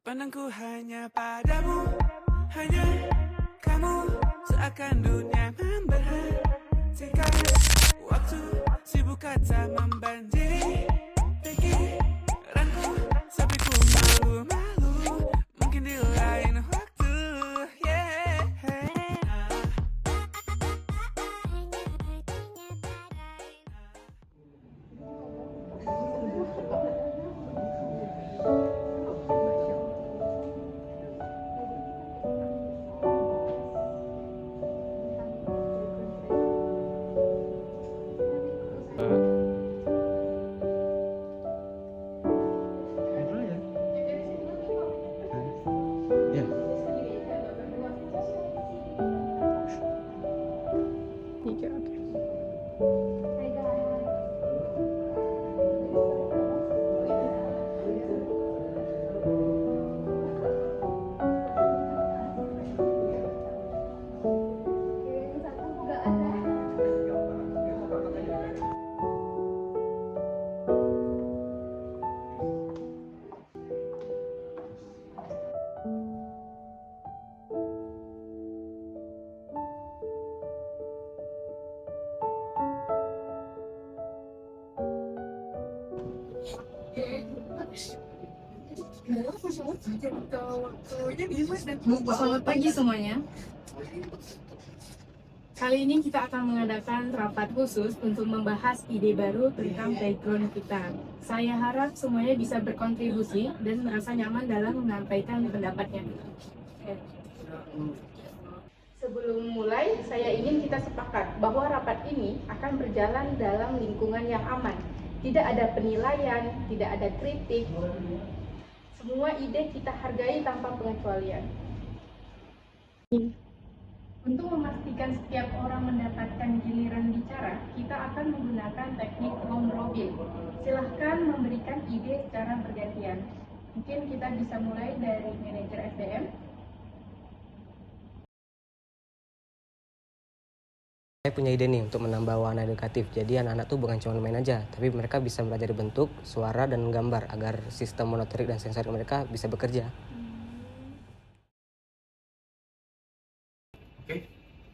Pandangku hanya padamu, hanya kamu, seakan dunia memberhentikan. Waktu sibuk kata membanjiri pikiranku, sampai ku malu-malu, mungkin di lain waktu. Yeah. Selamat pagi semuanya. Kali ini kita akan mengadakan rapat khusus untuk membahas ide baru tentang background kita. Saya harap semuanya bisa berkontribusi dan merasa nyaman dalam menyampaikan pendapatnya. Sebelum mulai, saya ingin kita sepakat bahwa rapat ini akan berjalan dalam lingkungan yang aman. Tidak ada penilaian, tidak ada kritik. Semua ide kita hargai tanpa pengecualian. Untuk memastikan setiap orang mendapatkan giliran bicara, kita akan menggunakan teknik round robin. Silahkan memberikan ide secara bergantian. Mungkin kita bisa mulai dari manajer SDM. Saya punya ide nih untuk menambah warna edukatif. Jadi anak-anak tuh bukan cuma main aja, tapi mereka bisa belajar bentuk, suara, dan gambar agar sistem motorik dan sensorik mereka bisa bekerja. Oke,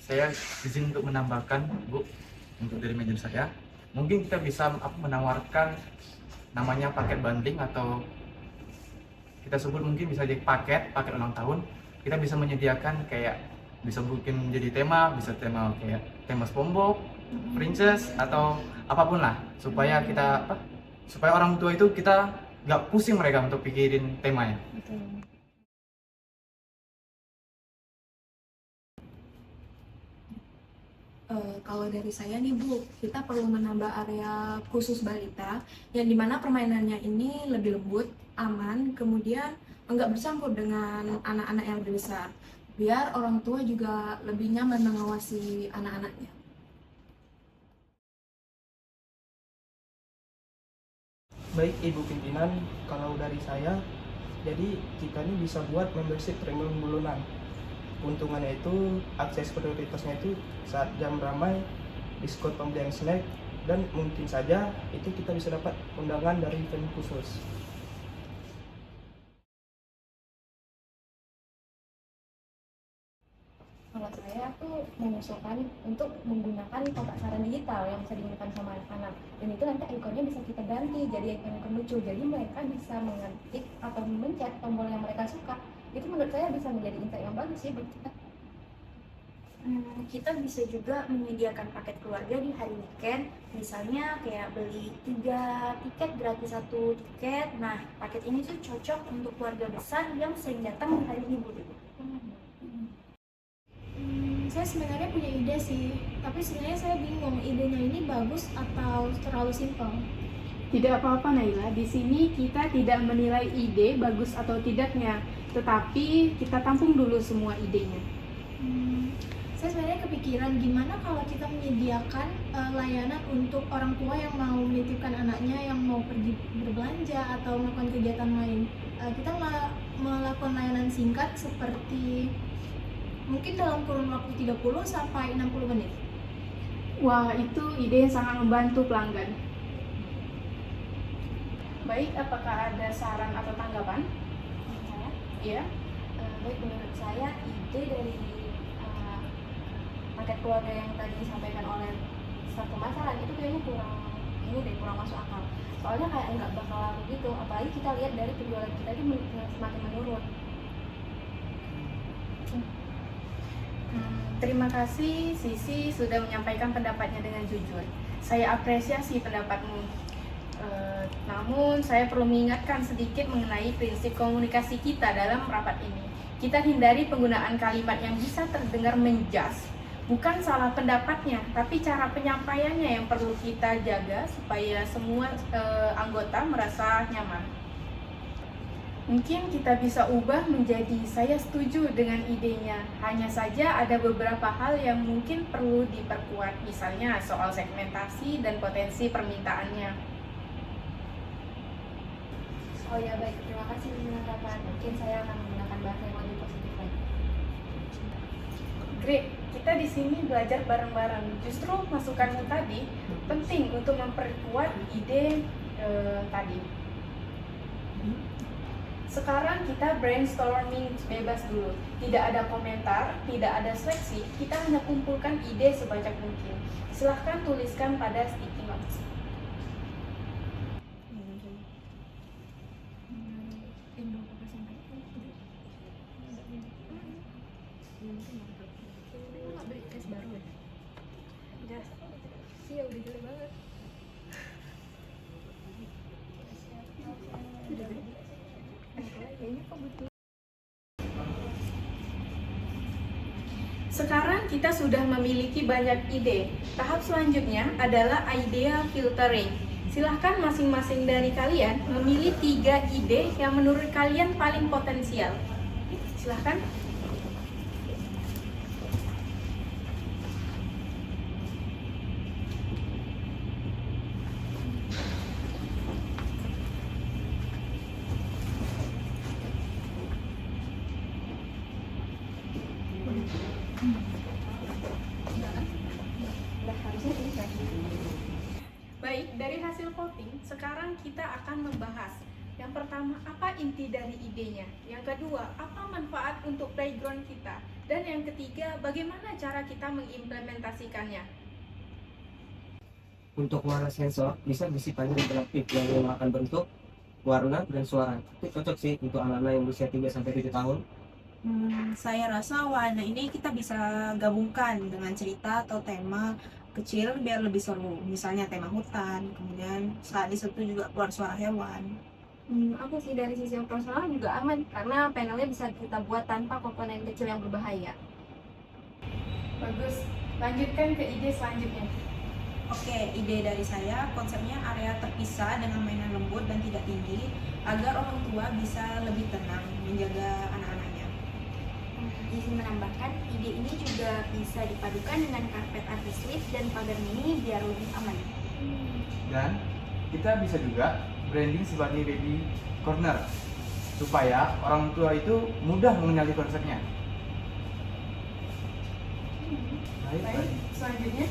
saya izin untuk menambahkan, Bu, untuk dari manajer saya. Mungkin kita bisa menawarkan namanya paket bundling atau kita sebut mungkin bisa jadi paket ulang tahun. Kita bisa menyediakan kayak bisa bikin jadi tema, bisa tema kayak tema SpongeBob, Princess atau apapun lah, supaya supaya orang tua itu kita nggak pusing mereka untuk pikirin temanya. Kalau dari saya nih Bu, kita perlu menambah area khusus balita yang dimana permainannya ini lebih lembut, aman, kemudian enggak bercampur dengan anak-anak yang lebih besar, biar orang tua juga lebih nyaman mengawasi anak-anaknya. Baik Ibu Pimpinan, kalau dari saya, jadi kita ini bisa buat membership premium bulanan. Keuntungannya itu, akses prioritasnya itu saat jam ramai, diskon pembelian snack, dan mungkin saja itu kita bisa dapat undangan dari event khusus. Kalau saya tuh mengusulkan untuk menggunakan kotak saran digital yang bisa digunakan sama anak-anak, dan itu nanti ikonnya bisa kita ganti jadi ikon lucu, jadi mereka bisa mengetik atau mencet tombol yang mereka suka. Itu menurut saya bisa menjadi insight yang bagus sih buat kita. Kita bisa juga menyediakan paket keluarga di hari weekend, misalnya kayak beli 3 tiket gratis 1 tiket. Nah, paket ini tuh cocok untuk keluarga besar yang sering datang di hari libur. Saya sebenarnya punya ide sih, tapi sebenarnya saya bingung idenya ini bagus atau terlalu simpel. Tidak apa-apa Naila, di sini kita tidak menilai ide bagus atau tidaknya, tetapi kita tampung dulu semua idenya. Saya sebenarnya kepikiran gimana kalau kita menyediakan layanan untuk orang tua yang mau menitipkan anaknya yang mau pergi berbelanja atau melakukan kegiatan lain. Kita melakukan layanan singkat seperti mungkin dalam kurun waktu 30 sampai 60 menit. Wah, itu ide yang sangat membantu pelanggan. Baik, apakah ada saran atau tanggapan? Saya, Iya. baik menurut saya ide dari paket keluarga yang tadi disampaikan oleh staf pemasaran itu kayaknya kurang masuk akal. Soalnya kayak nggak bakal laku gitu, apalagi kita lihat dari penjualan kita itu semakin menurun. Terima kasih Sisi sudah menyampaikan pendapatnya dengan jujur. Saya apresiasi pendapatmu. Namun saya perlu mengingatkan sedikit mengenai prinsip komunikasi kita dalam rapat ini. Kita hindari penggunaan kalimat yang bisa terdengar menjas. Bukan salah pendapatnya, tapi cara penyampaiannya yang perlu kita jaga supaya semua anggota merasa nyaman. Mungkin kita bisa ubah menjadi saya setuju dengan idenya. Hanya saja ada beberapa hal yang mungkin perlu diperkuat, misalnya soal segmentasi dan potensi permintaannya. Oh ya baik, terima kasih penjelasan. Mungkin saya akan menggunakan bahasa yang lebih positif lagi. Great, kita di sini belajar bareng-bareng. Justru masukanmu tadi penting untuk memperkuat ide tadi. Sekarang kita brainstorming bebas dulu. Tidak ada komentar, tidak ada seleksi. Kita hanya kumpulkan ide sebanyak mungkin. Silahkan tuliskan pada sticky notes. Iya udah jelek banget. Sekarang kita sudah memiliki banyak ide. Tahap selanjutnya adalah idea filtering. Silahkan masing-masing dari kalian memilih 3 ide yang menurut kalian paling potensial. Silahkan. Baik, dari hasil voting, sekarang kita akan membahas. Yang pertama, apa inti dari idenya? Yang kedua, apa manfaat untuk playground kita? Dan yang ketiga, bagaimana cara kita mengimplementasikannya? Untuk warna sensor bisa disimpan interaktif yang menggunakan bentuk, warna, dan suara. Itu cocok sih untuk anak-anak yang berusia 3-7 tahun. Saya rasa warna ini kita bisa gabungkan dengan cerita atau tema kecil biar lebih seru. Misalnya tema hutan, kemudian saat di situ juga keluar suara hewan. Aku sih dari sisi operasional juga aman karena panelnya bisa kita buat tanpa komponen kecil yang berbahaya. Bagus, lanjutkan ke ide selanjutnya. Oke, ide dari saya konsepnya area terpisah dengan mainan lembut dan tidak tinggi agar orang tua bisa lebih tenang menjaga anak-anaknya. Izin menambahkan, ide ini juga bisa dipadukan dengan karpet anti-slip dan pagar mini biar lebih aman. Dan kita bisa juga branding sebagai baby corner supaya orang tua itu mudah mengenali konsepnya. Baik, selanjutnya.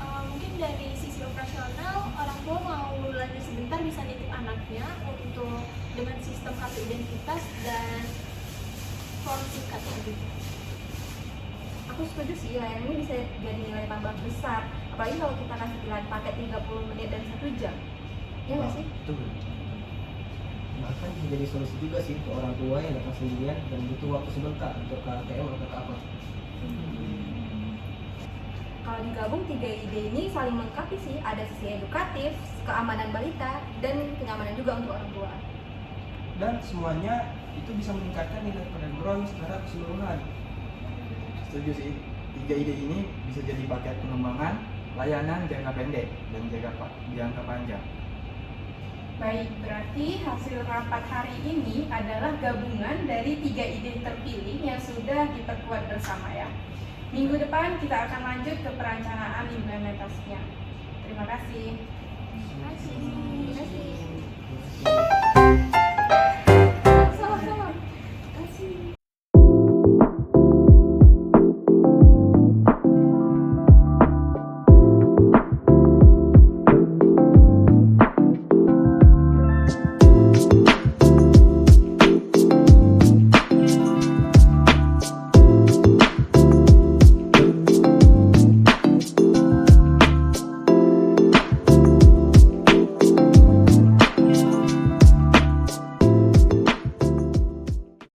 Mungkin dari sisi operasional, orang tua mau belanja sebentar bisa nitip anaknya untuk dengan sistem kartu identitas dan form singkat gitu. Aku setuju sih, layanan ini bisa jadi nilai tambah besar. Apalagi kalau kita kasih pilihan paket 30 menit dan 1 jam. Ya nggak sih? Betul. Bahkan bisa jadi solusi juga sih untuk orang tua yang datang sendirian dan butuh waktu sebentar untuk ke ATM atau ke apa. Kalau digabung 3 ide ini saling melengkapi sih. Ada sisi edukatif, keamanan balita, dan kenyamanan juga untuk orang tua. Dan semuanya itu bisa meningkatkan nilai playground secara keseluruhan. Setuju sih. 3 ide ini bisa jadi paket pengembangan, layanan jangka pendek dan jangka panjang. Baik, berarti hasil rapat hari ini adalah gabungan dari 3 ide terpilih yang sudah diperkuat bersama ya. Minggu depan kita akan lanjut ke perencanaan implementasinya. Terima kasih. Terima kasih. Terima kasih.